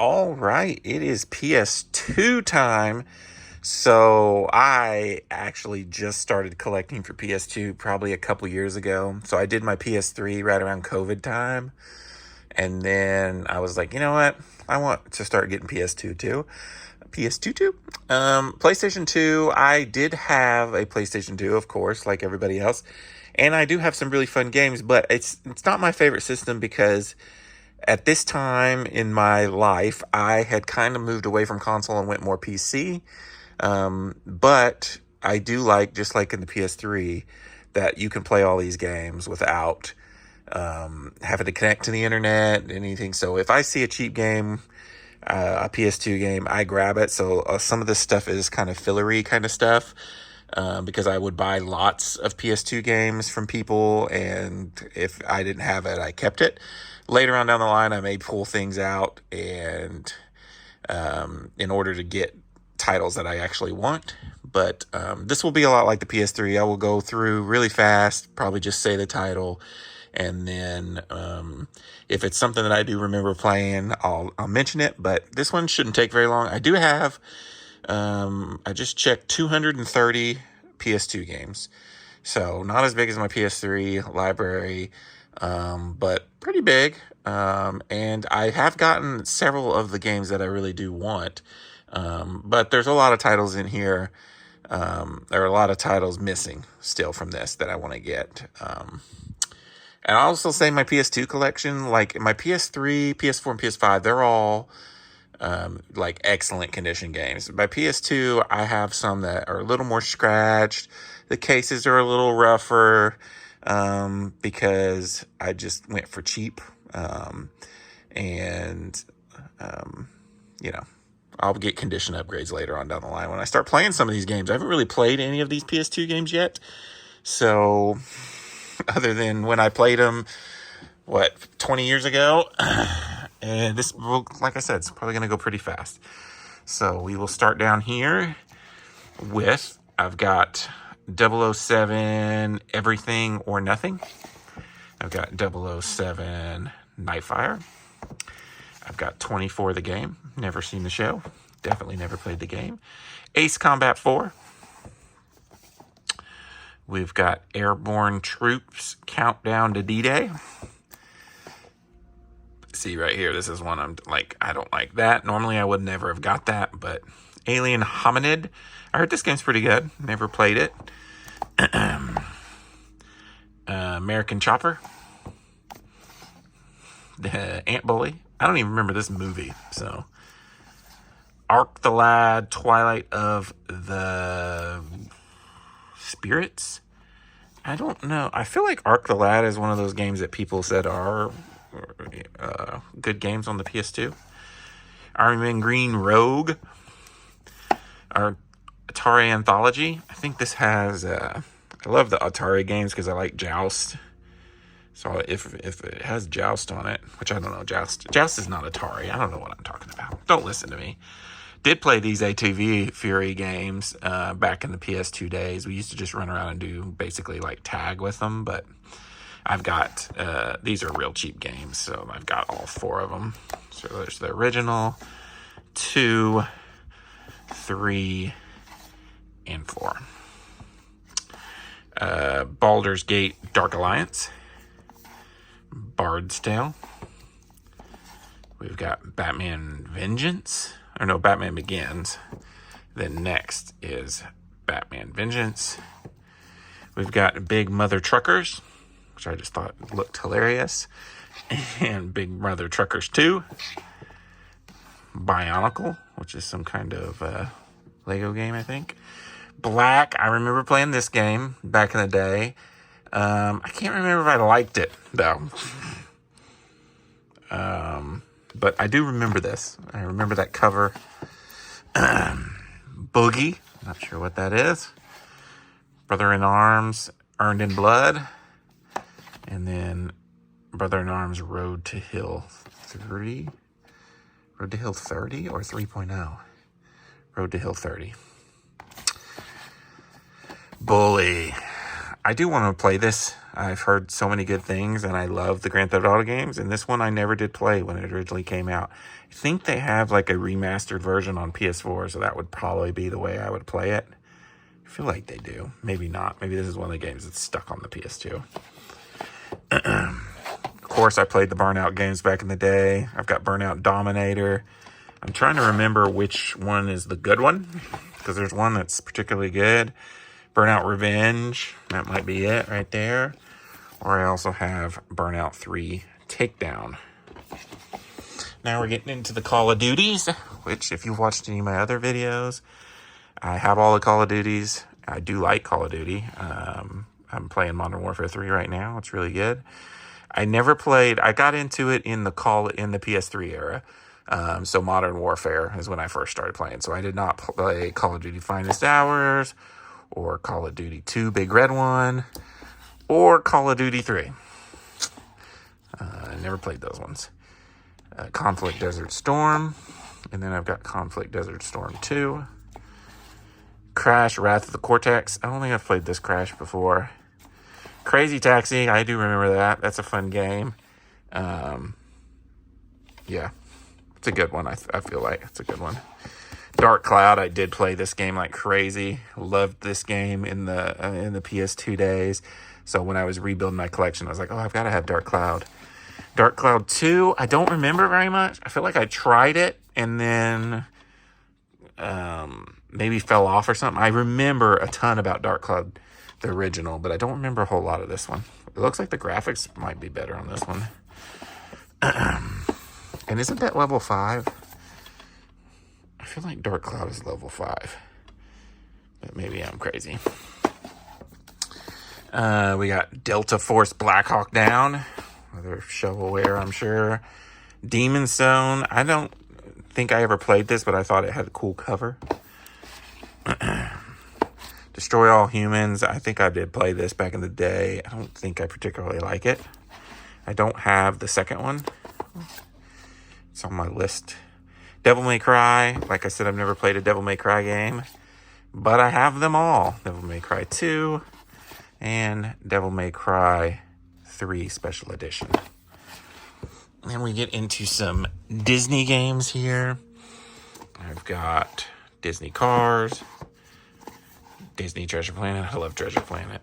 All right, it is PS2 time. So I actually just started collecting for PS2 probably a couple years ago. So I did my PS3 right around COVID time. And then I was like, you know what? I want to start getting PS2 too. PS2 too. PlayStation 2, I did have a PlayStation 2, of course, like everybody else. And I do have some really fun games, but it's not my favorite system because at this time in my life, I had kind of moved away from console and went more PC. But I do like, just like in the PS3, that you can play all these games without having to connect to the internet, anything. So if I see a cheap game, a PS2 game, I grab it. So some of this stuff is kind of fillery kind of stuff. Because I would buy lots of PS2 games from people, and if I didn't have it, I kept it. Later on down the line, I may pull things out, and in order to get titles that I actually want. But this will be a lot like the PS3. I will go through really fast, probably just say the title, and then if it's something that I do remember playing, I'll mention it. But this one shouldn't take very long. I do have I just checked 230 PS2 games. So not as big as my PS3 library, but pretty big. And I have gotten several of the games that I really do want. But there's a lot of titles in here. There are a lot of titles missing still from this that I want to get. And I'll also say my PS2 collection, like my PS3, PS4, and PS5, they're all like excellent condition games. By PS2, I have some that are a little more scratched. The cases are a little rougher because I just went for cheap. And you know, I'll get condition upgrades later on down the line when I start playing some of these games. I haven't really played any of these PS2 games yet. So other than when I played them, 20 years ago, and this will, like I said, it's probably going to go pretty fast. So we will start down here with, I've got 007 Everything or Nothing. I've got 007 Nightfire. I've got 24 the game. Never seen the show. Definitely never played the game. Ace Combat 4. We've got Airborne Troops Countdown to D-Day. See right here, this is one I'm like, I don't like that. Normally I would never have got that, but Alien Hominid. I heard this game's pretty good. Never played it. American Chopper. Ant Bully. I don't even remember this movie. So Ark the Lad, Twilight of the Spirits. I don't know. I feel like Ark the Lad is one of those games that people said are good games on the PS2. Iron Man Green Rogue. Our Atari Anthology. I think this has I love the Atari games because I like Joust. So if it has Joust on it, which I don't know, Joust is not Atari. I don't know what I'm talking about. Don't listen to me. Did play these ATV Fury games back in the PS2 days. We used to just run around and do basically like tag with them, but I've got, these are real cheap games, so I've got all 4 of them. So there's the original, 2, 3, and 4. Baldur's Gate Dark Alliance. Bard's Tale. We've got Batman Vengeance. Or no, Batman Begins. Then next is Batman Vengeance. We've got Big Mother Truckers, which I just thought looked hilarious. And Big Mother Truckers 2. Bionicle, which is some kind of Lego game, I think. Black, I remember playing this game back in the day. I can't remember if I liked it, though. But I do remember this. I remember that cover. Boogie, not sure what that is. Brother in Arms, Earned in Blood. And then Brother in Arms, Road to Hill 30. Road to Hill 30 or 3.0? Road to Hill 30. Bully. I do want to play this. I've heard so many good things, and I love the Grand Theft Auto games, and this one I never did play when it originally came out. I think they have like a remastered version on PS4, so that would probably be the way I would play it. I feel like they do. Maybe not. Maybe this is one of the games that's stuck on the PS2. Of course, I played the Burnout games back in the day. I've got Burnout Dominator. I'm trying to remember which one is the good one, because there's one that's particularly good. Burnout Revenge, that might be it right there. Or I also have Burnout 3 Takedown. Now we're getting into the Call of Duties, which if you've watched any of my other videos, I have all the Call of Duties. I do like Call of Duty. I'm playing Modern Warfare 3 right now. It's really good. I got into it in the PS3 era. So Modern Warfare is when I first started playing. So I did not play Call of Duty Finest Hours, or Call of Duty 2 Big Red One, or Call of Duty 3. I never played those ones. Conflict Desert Storm, and then I've got Conflict Desert Storm 2. Crash Wrath of the Cortex. I don't think I've played this Crash before. Crazy Taxi, I do remember that. That's a fun game. Yeah, it's a good one. I feel like it's a good one. Dark Cloud, I did play this game like crazy. Loved this game in the PS2 days. So when I was rebuilding my collection, I was like, oh, I've got to have Dark Cloud. Dark Cloud 2, I don't remember very much. I feel like I tried it and then maybe fell off or something. I remember a ton about Dark Cloud, the original, but I don't remember a whole lot of this one. It looks like the graphics might be better on this one. And isn't that level 5? I feel like Dark Cloud is level 5. But maybe I'm crazy. We got Delta Force Black Hawk Down. Another shovelware, I'm sure. Demon Zone. I don't think I ever played this, but I thought it had a cool cover. Destroy All Humans. I think I did play this back in the day. I don't think I particularly like it. I don't have the second one. It's on my list. Devil May Cry. Like I said, I've never played a Devil May Cry game, but I have them all. Devil May Cry 2 and Devil May Cry 3 Special Edition. Then we get into some Disney games here. I've got Disney Cars, Disney Treasure Planet. I love Treasure Planet.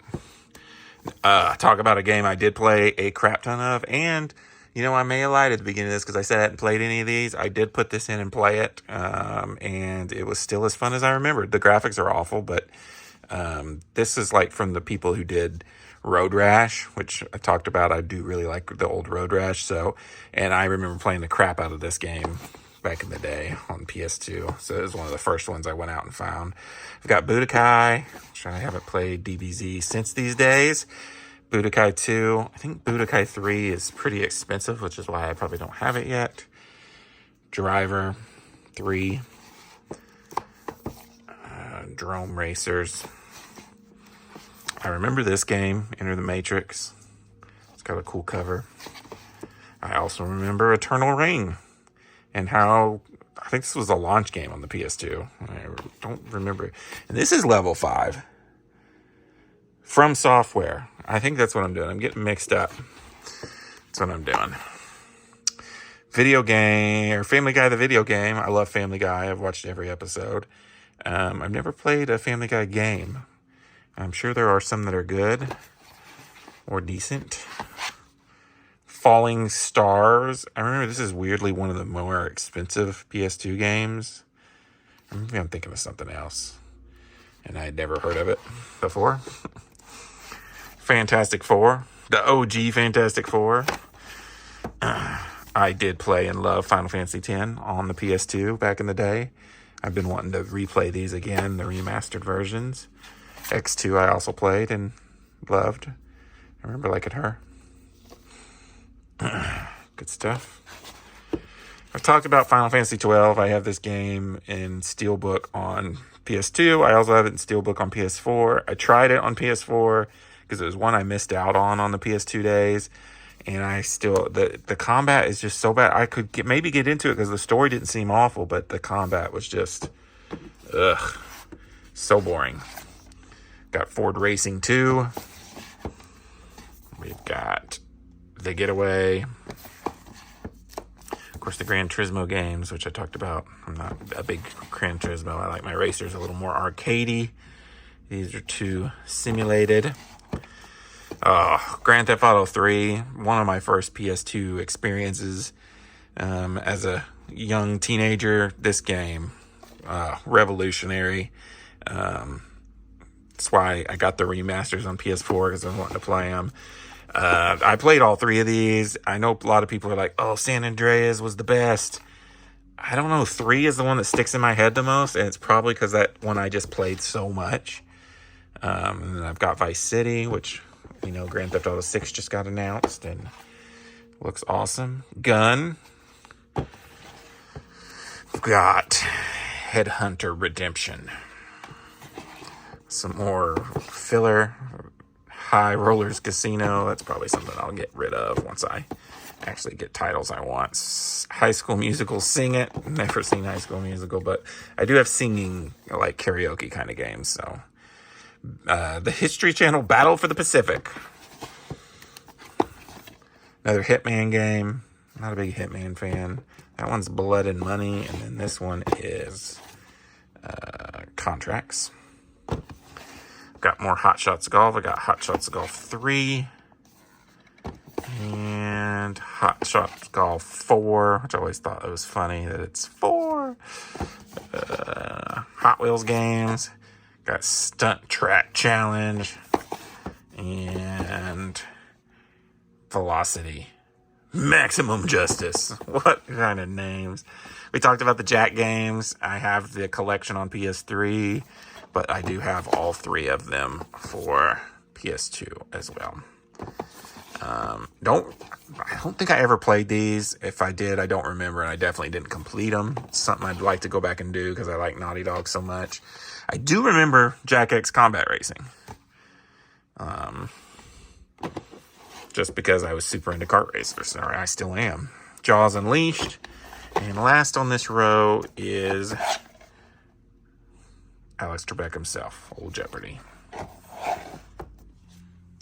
Talk about a game I did play a crap ton of, and you know, I may have lied at the beginning of this because I said I hadn't played any of these. I did put this in and play it, and it was still as fun as I remembered. The graphics are awful, but this is like from the people who did Road Rash, which I talked about. I do really like the old Road Rash, and I remember playing the crap out of this game back in the day on PS2. So it was one of the first ones I went out and found. I've got Budokai, which I haven't played DBZ since these days. Budokai 2. I think Budokai 3 is pretty expensive, which is why I probably don't have it yet. Driver 3. Drone Racers. I remember this game, Enter the Matrix. It's got a cool cover. I also remember Eternal Ring, and how I think this was a launch game on the PS2. I don't remember. And this is level 5. From Software. I think that's what I'm doing. I'm getting mixed up. That's what I'm doing. Video game, or Family Guy the video game. I love Family Guy. I've watched every episode. I've never played a Family Guy game. I'm sure there are some that are good or decent. Falling Stars. I remember this is weirdly one of the more expensive PS2 games. Maybe I'm thinking of something else, and I had never heard of it before. Fantastic Four. The OG Fantastic Four. I did play and love Final Fantasy X on the PS2 back in the day. I've been wanting to replay these again, the remastered versions. X2 I also played and loved. I remember liking her. Good stuff. I've talked about Final Fantasy 12. I have this game in Steelbook on PS2. I also have it in Steelbook on PS4. I tried it on PS4 because it was one I missed out on the PS2 days. And I still, the combat is just so bad. I could maybe get into it because the story didn't seem awful, but the combat was just, so boring. Got Ford Racing 2. The Getaway. Of course, the Gran Turismo games, which I talked about. I'm not a big Gran Turismo. I like my racers a little more arcadey. These are too simulated. Grand Theft Auto 3, one of my first PS2 experiences as a young teenager. This game, revolutionary. That's why I got the remasters on PS4, because I was wanting to play them. I played all three of these. I know a lot of people are like, oh, San Andreas was the best. I don't know, 3 is the one that sticks in my head the most, and it's probably because that one I just played so much. And then I've got Vice City, which, you know, Grand Theft Auto 6 just got announced and looks awesome. Gun. We've got Headhunter Redemption. Some more filler. High Rollers Casino. That's probably something I'll get rid of once I actually get titles I want. High School Musical, Sing It. Never seen High School Musical, but I do have singing, like karaoke kind of games. So, the History Channel Battle for the Pacific. Another Hitman game. Not a big Hitman fan. That one's Blood and Money, and then this one is Contracts. Got more Hot Shots Golf. I got Hot Shots Golf 3 and Hot Shots Golf 4, which I always thought it was funny that it's 4. Hot Wheels games. Got Stunt Track Challenge and Velocity. Maximum Justice. What kind of names? We talked about the Jack games. I have the collection on PS3, but I do have all 3 of them for PS2 as well. I don't think I ever played these. If I did, I don't remember, and I definitely didn't complete them. It's something I'd like to go back and do because I like Naughty Dog so much. I do remember Jack X Combat Racing. Just because I was super into kart racers. Or I still am. Jaws Unleashed. And last on this row is Alex Trebek himself, Old Jeopardy.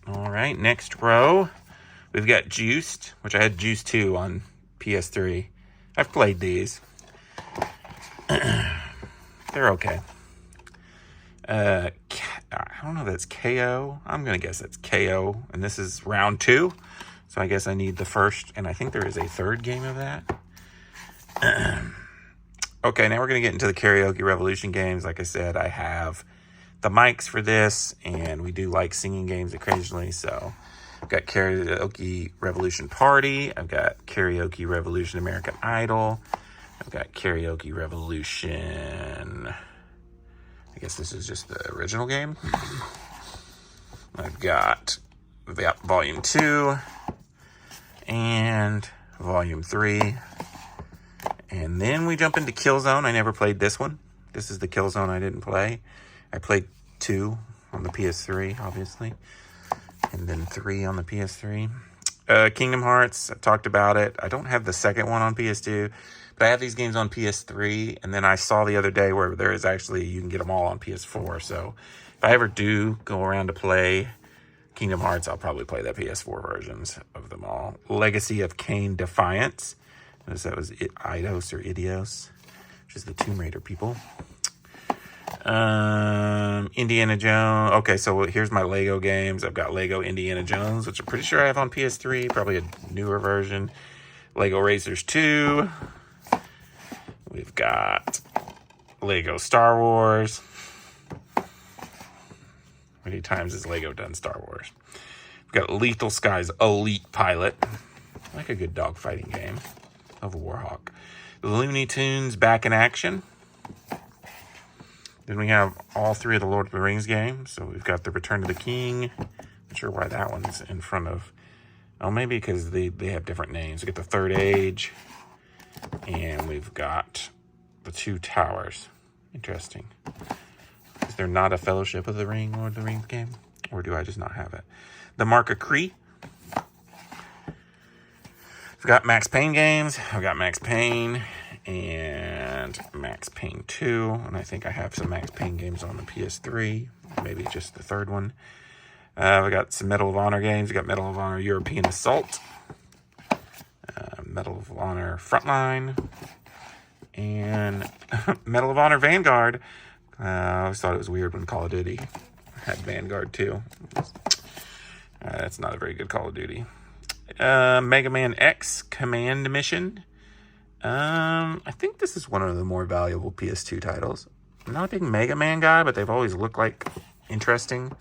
All right, next row, we've got Juiced, which I had Juiced 2 on PS3. I've played these. They're okay. I don't know if that's KO. I'm going to guess that's KO, and this is round 2. So I guess I need the first, and I think there is a third game of that. Okay, now we're going to get into the Karaoke Revolution games. Like I said, I have the mics for this, and we do like singing games occasionally. So I've got Karaoke Revolution Party. I've got Karaoke Revolution American Idol. I've got Karaoke Revolution... I guess this is just the original game. I've got Volume 2 and Volume 3. And then we jump into Killzone. I never played this one. This is the Killzone I didn't play. I played 2 on the PS3, obviously. And then 3 on the PS3. Kingdom Hearts, I've talked about it. I don't have the second one on PS2. But I have these games on PS3, and then I saw the other day where there is actually, you can get them all on PS4. So if I ever do go around to play Kingdom Hearts, I'll probably play the PS4 versions of them all. Legacy of Kain Defiance. Notice that was Eidos or Idios, which is the Tomb Raider people. Indiana Jones. Okay, so here's my Lego games. I've got Lego Indiana Jones, which I'm pretty sure I have on PS3, probably a newer version. Lego Racers 2. We've got Lego Star Wars. How many times has Lego done Star Wars? We've got Lethal Skies Elite Pilot. I like a good dogfighting game of Warhawk. The Looney Tunes Back in Action. Then we have all 3 of the Lord of the Rings games. So we've got the Return of the King. Not sure why that one's in front of... Oh, maybe because they have different names. We got the Third Age. And we've got the 2 Towers. Interesting. Is there not a Fellowship of the Ring, Lord of the Rings game? Or do I just not have it? The Mark of Kree. We've got Max Payne games. I've got Max Payne and Max Payne 2. And I think I have some Max Payne games on the PS3. Maybe just the third one. We got some Medal of Honor games. We got Medal of Honor European Assault. Medal of Honor Frontline, and Medal of Honor Vanguard. I always thought it was weird when Call of Duty had Vanguard too. That's not a very good Call of Duty. Mega Man X Command Mission. I think this is one of the more valuable PS2 titles. I'm not a big Mega Man guy, but they've always looked like interesting.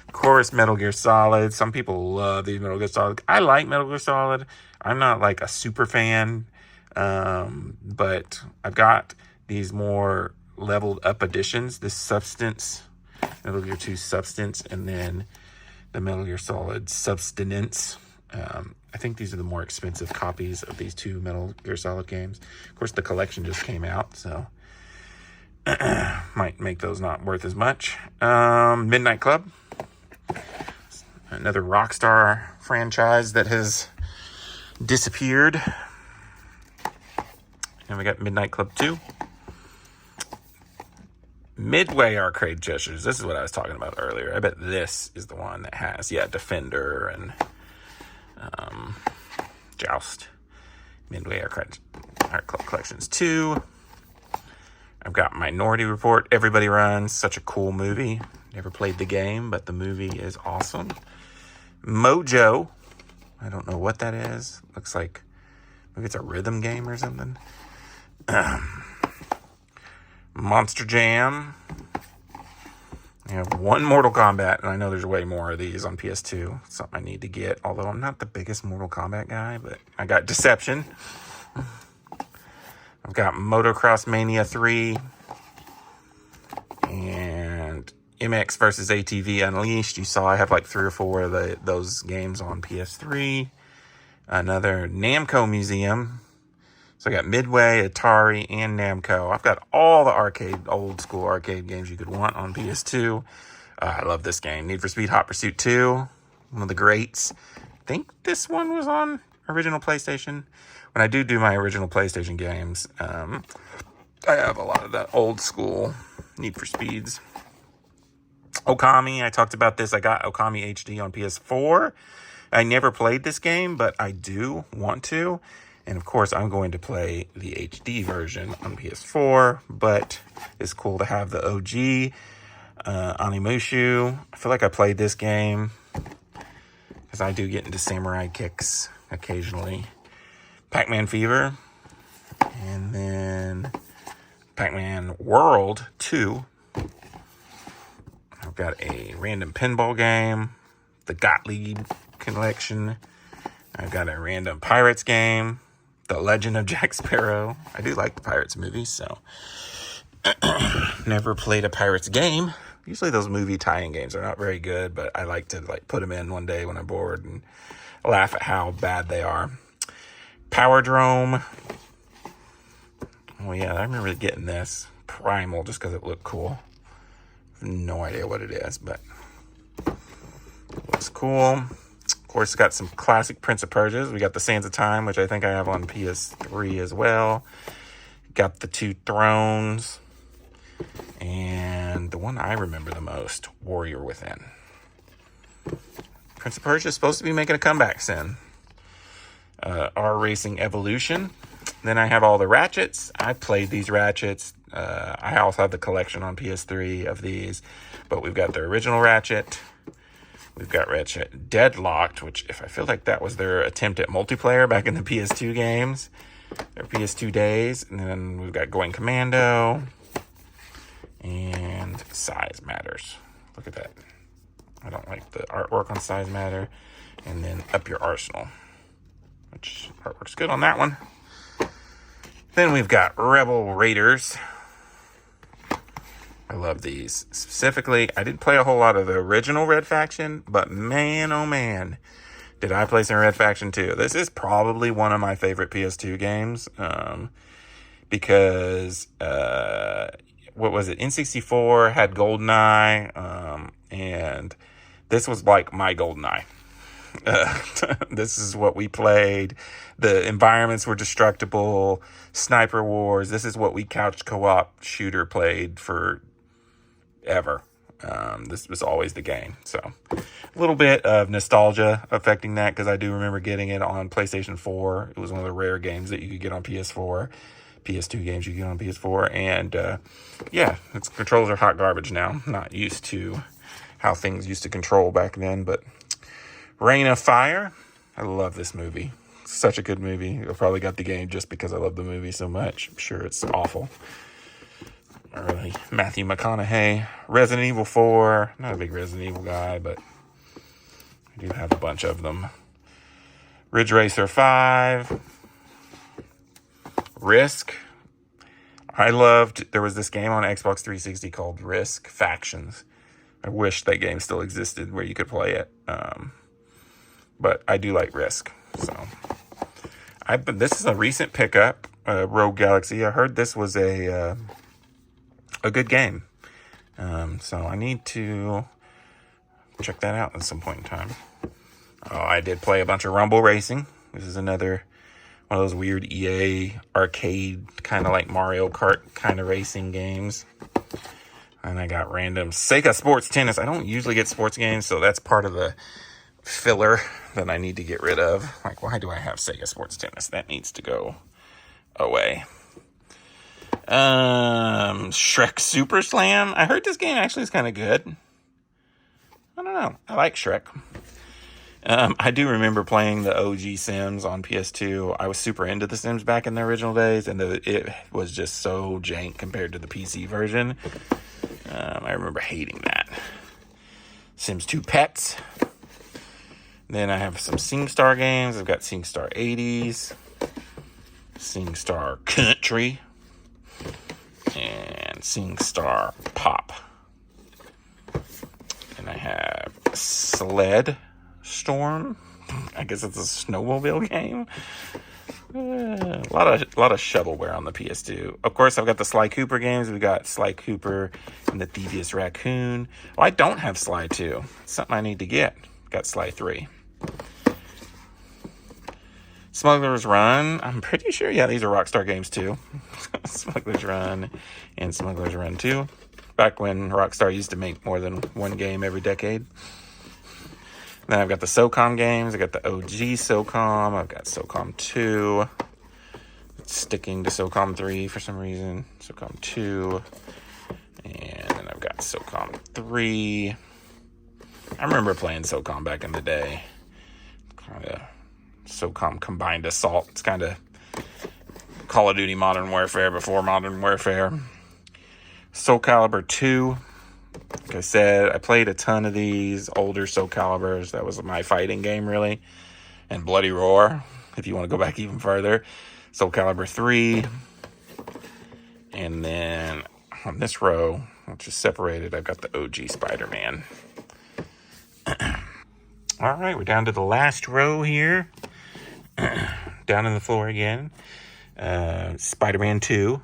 Of course, Metal Gear Solid. Some people love these Metal Gear Solid. I like Metal Gear Solid. I'm not like a super fan, but I've got these more leveled up editions. This Substance, Metal Gear 2 Substance, and then the Metal Gear Solid Substance. I think these are the more expensive copies of these two Metal Gear Solid games. Of course, the collection just came out, so might make those not worth as much. Midnight Club, another Rockstar franchise that has disappeared. And we got Midnight Club 2. Midway Arcade Gestures. This is what I was talking about earlier. I bet this is the one that has, Defender and Joust. Midway Art Club Collections 2. I've got Minority Report. Everybody Runs. Such a cool movie. Never played the game, but the movie is awesome. Mojo. I don't know what that is. Looks like maybe it's a rhythm game or something. Monster Jam. I have one Mortal Kombat, and I know there's way more of these on PS2. Something I need to get, although I'm not the biggest Mortal Kombat guy, but I got Deception. I've got Motocross Mania 3 and MX versus ATV Unleashed. You saw I have like 3 or 4 of those games on PS3. Another Namco Museum. So I got Midway, Atari, and Namco. I've got all the old school arcade games you could want on PS2. I love this game. Need for Speed Hot Pursuit 2, one of the greats. I think this one was on original PlayStation. When I do my original PlayStation games, I have a lot of the old school Need for Speeds. Okami, I talked about this. I got Okami HD on PS4. I never played this game, but I do want to. And of course, I'm going to play the HD version on PS4, but it's cool to have the OG Animushu. I feel like I played this game because I do get into samurai kicks occasionally. Pac-Man Fever, and then Pac-Man World 2. I've got a random pinball game, the Gottlieb Collection. I've got a random Pirates game, The Legend of Jack Sparrow. I do like the Pirates movies, so never played a Pirates game. Usually those movie tie-in games are not very good, but I like to put them in one day when I'm bored and laugh at how bad they are. Powerdrome. Oh yeah, I remember getting this. Primal, just because it looked cool. I have no idea what it is, but it looks cool. Of course, it's got some classic Prince of Persias. We got the Sands of Time, which I think I have on PS3 as well. Got the Two Thrones. And the one I remember the most, Warrior Within. Prince of Persia is supposed to be making a comeback soon. R Racing Evolution. Then I have all the Ratchets. I played these Ratchets. I also have the collection on PS3 of these. But we've got the original Ratchet. We've got Ratchet Deadlocked, which I feel like that was their attempt at multiplayer back in the PS2 games. Their PS2 days. And then we've got Going Commando. And Size Matters. Look at that. I don't like the artwork on Size Matter. And then Up Your Arsenal, which artwork's good on that one. Then we've got Rebel Raiders. I love these. Specifically, I didn't play a whole lot of the original Red Faction, but man, oh man, did I play some Red Faction 2. This is probably one of my favorite PS2 games, because, what was it? N64 had GoldenEye, and this was like my GoldenEye. This is what we played. The environments were destructible. Sniper Wars. This is what we couch co-op shooter played for ever. this was always the game. So a little bit of nostalgia affecting that, because I do remember getting it on PlayStation 4. It was one of the rare games that you could get on PS4. PS2 games you could get on PS4. And yeah, its controls are hot garbage now. I'm not used to how things used to control back then. But Reign of Fire, I love this movie. Such a good movie. I probably got the game just because I love the movie so much. I'm sure it's awful. Really, Matthew McConaughey. Resident Evil 4. Not a big Resident Evil guy, but I do have a bunch of them. Ridge Racer 5. Risk. There was this game on Xbox 360 called Risk Factions. I wish that game still existed where you could play it. But I do like Risk. So this is a recent pickup, Rogue Galaxy. I heard this was a good game. So I need to check that out at some point in time. Oh, I did play a bunch of Rumble Racing. This is another one of those weird EA arcade, kind of like Mario Kart kind of racing games. And I got random Sega Sports Tennis. I don't usually get sports games, so that's part of the filler that I need to get rid of. Like, why do I have Sega Sports Tennis? That needs to go away. Shrek Super Slam. I heard this game actually is kind of good. I don't know. I like Shrek. I do remember playing the OG Sims on PS2. I was super into the Sims back in the original days, and it was just so jank compared to the PC version. I remember hating that. Sims 2 Pets. Then I have some SingStar games. I've got SingStar 80s, SingStar Country, and SingStar Pop. And I have Sled Storm. I guess it's a snowmobile game. A lot of shovelware on the PS2. Of course, I've got the Sly Cooper games. We've got Sly Cooper and the Devious Raccoon. Well, I don't have Sly 2. It's something I need to get. Got Sly 3. Smuggler's Run. I'm pretty sure, yeah, these are Rockstar games too. Smuggler's Run and Smuggler's Run 2. Back when Rockstar used to make more than one game every decade. Then I've got the SOCOM games. I got the OG SOCOM. I've got SOCOM 2. Sticking to SOCOM 3 for some reason. SOCOM 2. And then I've got SOCOM 3. I remember playing SOCOM back in the day. Kind of SOCOM Combined Assault. It's kind of Call of Duty Modern Warfare before Modern Warfare. Soul Calibur 2. Like I said, I played a ton of these older Soul Caliburs. That was my fighting game, really. And Bloody Roar, if you want to go back even further. Soul Calibur 3. And then on this row, which is separated, I've got the OG Spider-Man. All right, we're down to the last row here. Down on the floor again. Spider-Man 2.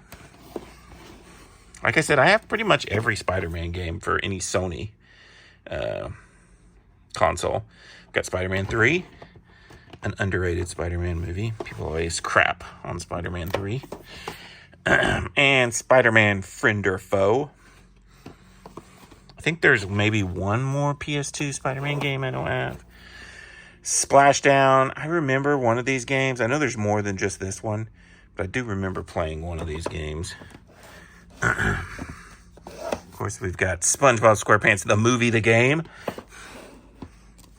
Like I said, I have pretty much every Spider-Man game for any Sony console. I've got Spider-Man 3, an underrated Spider-Man movie. People always crap on Spider-Man 3. And Spider-Man Friend or Foe. I think there's maybe one more PS2 Spider-Man game I don't have. Splashdown. I remember one of these games. I know there's more than just this one, but I do remember playing one of these games. Of course, we've got SpongeBob SquarePants, the movie, the game.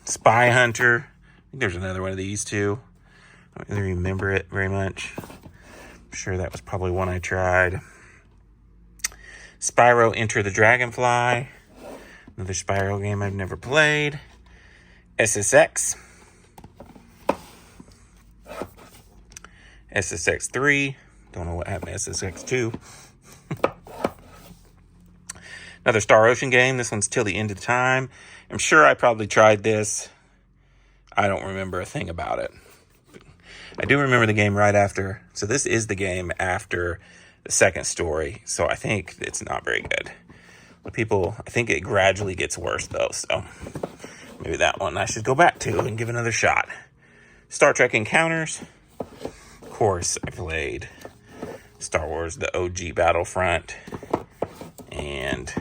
Spy Hunter. I think there's another one of these too. I don't really remember it very much. I'm sure that was probably one I tried. Spyro Enter the Dragonfly. Another Spyro game I've never played. SSX. SSX 3. Don't know what happened to SSX 2. Another Star Ocean game. This one's Till the End of Time. I'm sure I probably tried this. I don't remember a thing about it. I do remember the game right after. So this is the game after the second story. So I think it's not very good. But I think it gradually gets worse though. So maybe that one I should go back to and give another shot. Star Trek Encounters. Of course, I played Star Wars, the OG Battlefront, and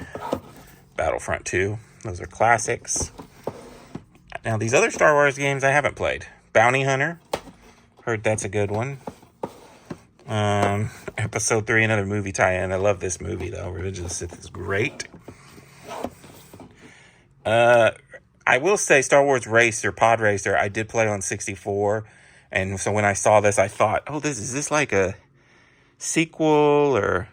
Battlefront 2. Those are classics. Now, these other Star Wars games I haven't played. Bounty Hunter. Heard that's a good one. Episode 3, another movie tie-in. I love this movie, though. Revenge of the Sith is great. I will say Star Wars Racer, Pod Racer, I did play on 64. And so when I saw this, I thought, oh, is this like a sequel or...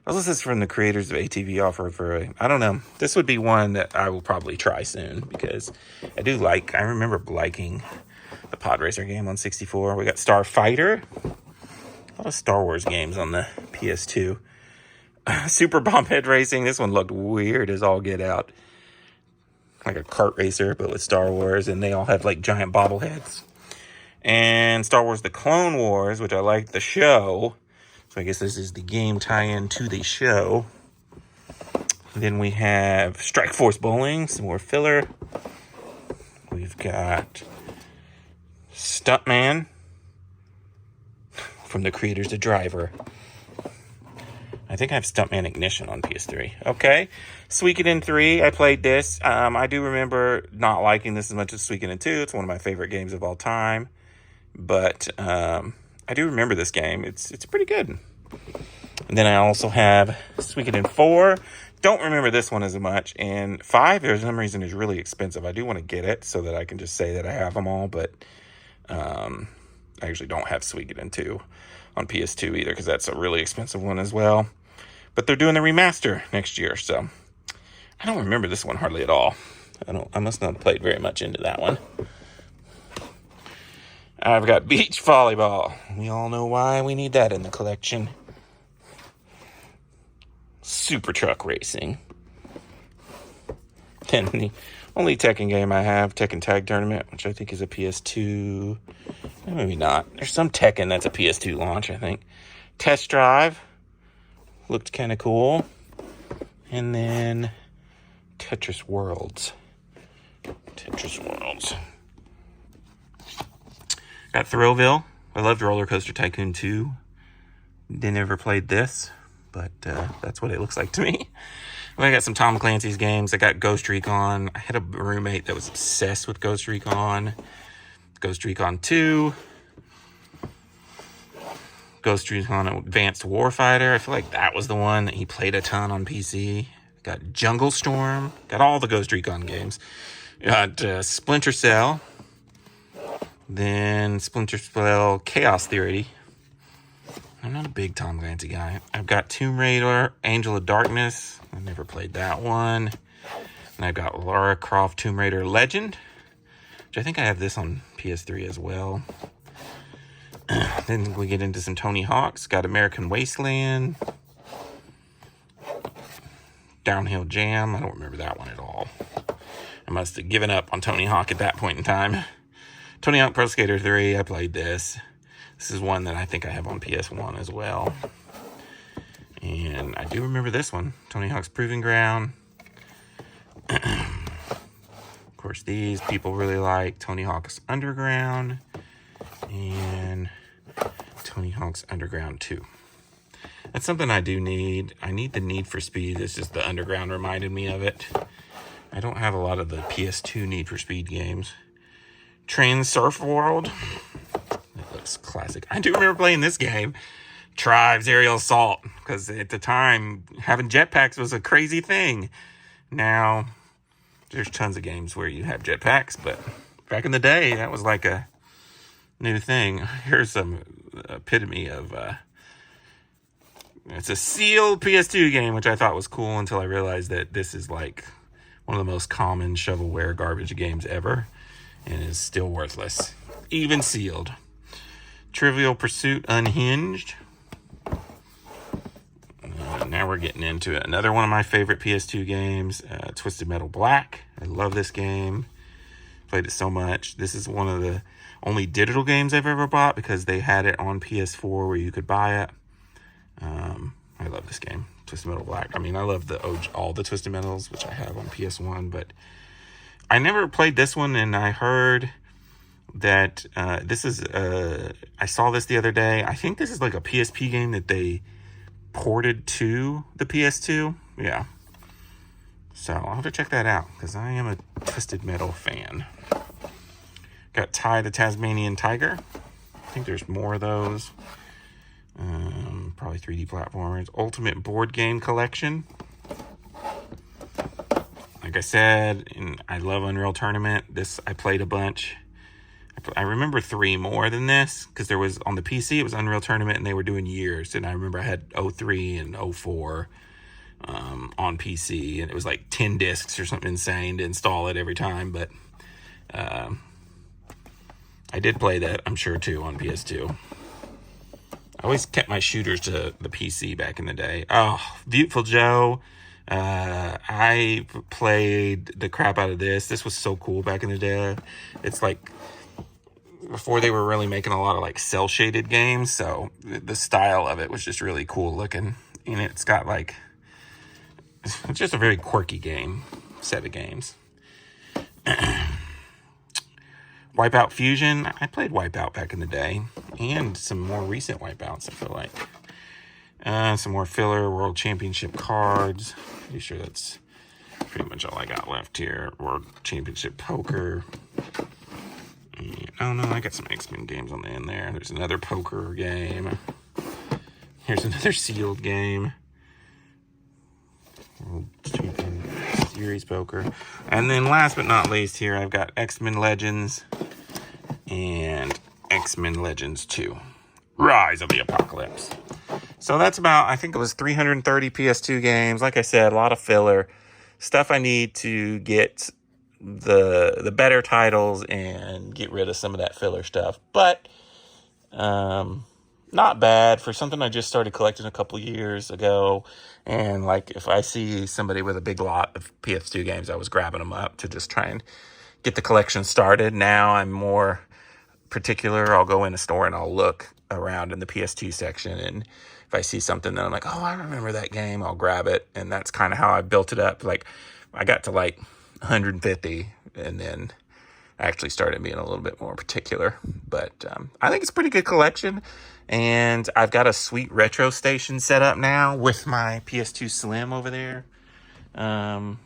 Well, this is from the creators of ATV Off-Road. I don't know. This would be one that I will probably try soon because I remember liking the Pod Racer game on 64. We got Starfighter. A lot of Star Wars games on the PS2. Super Bombhead Racing. This one looked weird as all get out. Like a kart racer, but with Star Wars. And they all have like giant bobbleheads. And Star Wars The Clone Wars, which I liked the show. So I guess this is the game tie-in to the show. Then we have Strike Force Bowling, some more filler. We've got Stuntman from the creators of Driver. I think I have Stuntman Ignition on PS3. Okay. Suikoden 3, I played this. I do remember not liking this as much as Suikoden 2. It's one of my favorite games of all time. But I do remember this game. It's pretty good. And then I also have Suikoden 4. Don't remember this one as much. And 5, for some reason, is really expensive. I do want to get it so that I can just say that I have them all. But I actually don't have Suikoden 2 on PS2 either because that's a really expensive one as well. But they're doing the remaster next year. So I don't remember this one hardly at all. I must not have played very much into that one. I've got beach volleyball. We all know why we need that in the collection. Super truck racing. Then the only Tekken game I have, Tekken Tag Tournament, which I think is a PS2. Maybe not. There's some Tekken that's a PS2 launch, I think. Test Drive. Looked kind of cool. And then Tetris Worlds. Got Thrillville. I loved Roller Coaster Tycoon 2. Didn't ever played this, but that's what it looks like to me. I got some Tom Clancy's games. I got Ghost Recon. I had a roommate that was obsessed with Ghost Recon. Ghost Recon 2. Ghost Recon Advanced Warfighter. I feel like that was the one that he played a ton on PC. Got Jungle Storm. Got all the Ghost Recon games. Got Splinter Cell. Then Splinter Cell Chaos Theory. I'm not a big Tom Clancy guy. I've got Tomb Raider, Angel of Darkness. I never played that one. And I've got Lara Croft Tomb Raider Legend, which I think I have this on PS3 as well. Then we get into some Tony Hawk's. Got American Wasteland. Downhill Jam. I don't remember that one at all. I must have given up on Tony Hawk at that point in time. Tony Hawk Pro Skater 3, I played this. This is one that I think I have on PS1 as well. And I do remember this one. Tony Hawk's Proving Ground. Of course, these people really like Tony Hawk's Underground. And Tony Hawk's Underground 2. That's something I do need. I need the Need for Speed. It's just the Underground reminded me of it. I don't have a lot of the PS2 Need for Speed games. Train Surf World. That looks classic. I do remember playing this game. Tribes Aerial Assault. Because at the time, having jetpacks was a crazy thing. Now, there's tons of games where you have jetpacks. But back in the day, that was like a new thing. Here's some epitome of... it's a sealed PS2 game, which I thought was cool until I realized that this is like one of the most common shovelware garbage games ever. And is still worthless. Even sealed. Trivial Pursuit Unhinged. Now we're getting into it. Another one of my favorite PS2 games. Twisted Metal Black. I love this game. Played it so much. This is one of the only digital games I've ever bought because they had it on PS4 where you could buy it. I love this game. Twisted Metal Black. I mean, I love all the Twisted Metals, which I have on PS1, but I never played this one, and I heard that this is... I saw this the other day. I think this is like a PSP game that they ported to the PS2. Yeah. So I'll have to check that out because I am a Twisted Metal fan. Got Ty the Tasmanian Tiger. I think there's more of those. Probably 3D platformers. Ultimate Board Game Collection. Like I said, I love Unreal Tournament. This I played a bunch. I remember 3 more than this because there was on the PC, it was Unreal Tournament and they were doing years. And I remember I had 03 and 04 on PC, and it was like 10 discs or something insane to install it every time. But I did play that, I'm sure, too, on PS2. I always kept my shooters to the PC back in the day. Oh, Beautiful Joe. I played the crap out of this. This was so cool back in the day. It's like before they were really making a lot of like cell shaded games, so the style of it was just really cool looking. And it's got like, it's just a very quirky set of games. Wipeout Fusion. I played Wipeout back in the day, and some more recent Wipeouts, I feel like. Some more filler World Championship cards. Pretty sure that's pretty much all I got left here. World Championship Poker. Oh no, I got some X-Men games on the end there. There's another poker game. Here's another sealed game. World Champion Series Poker. And then last but not least here, I've got X-Men Legends and X-Men Legends 2. Rise of the Apocalypse. So that's about, I think it was 330 PS2 games. Like I said, a lot of filler. Stuff I need to get the better titles and get rid of some of that filler stuff. But not bad for something I just started collecting a couple years ago. And like if I see somebody with a big lot of PS2 games, I was grabbing them up to just try and get the collection started. Now I'm more particular. I'll go in a store and I'll look around in the PS2 section, and if I see something that I'm like, oh, I remember that game, I'll grab it. And that's kind of how I built it up. Like I got to like 150 and then I actually started being a little bit more particular. But I think it's a pretty good collection, and I've got a sweet retro station set up now with my PS2 Slim over there. And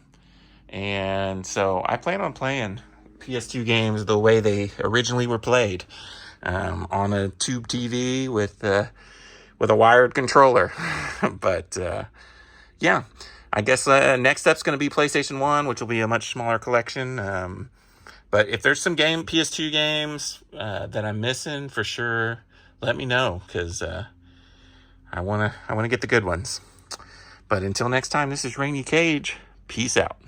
so I plan on playing PS2 games the way they originally were played, on a tube TV with a wired controller. But yeah, I guess next up's going to be PlayStation 1, which will be a much smaller collection. But if there's some PS2 games that I'm missing, for sure, let me know, because I wanna get the good ones. But until next time, this is Rainy Cage. Peace out.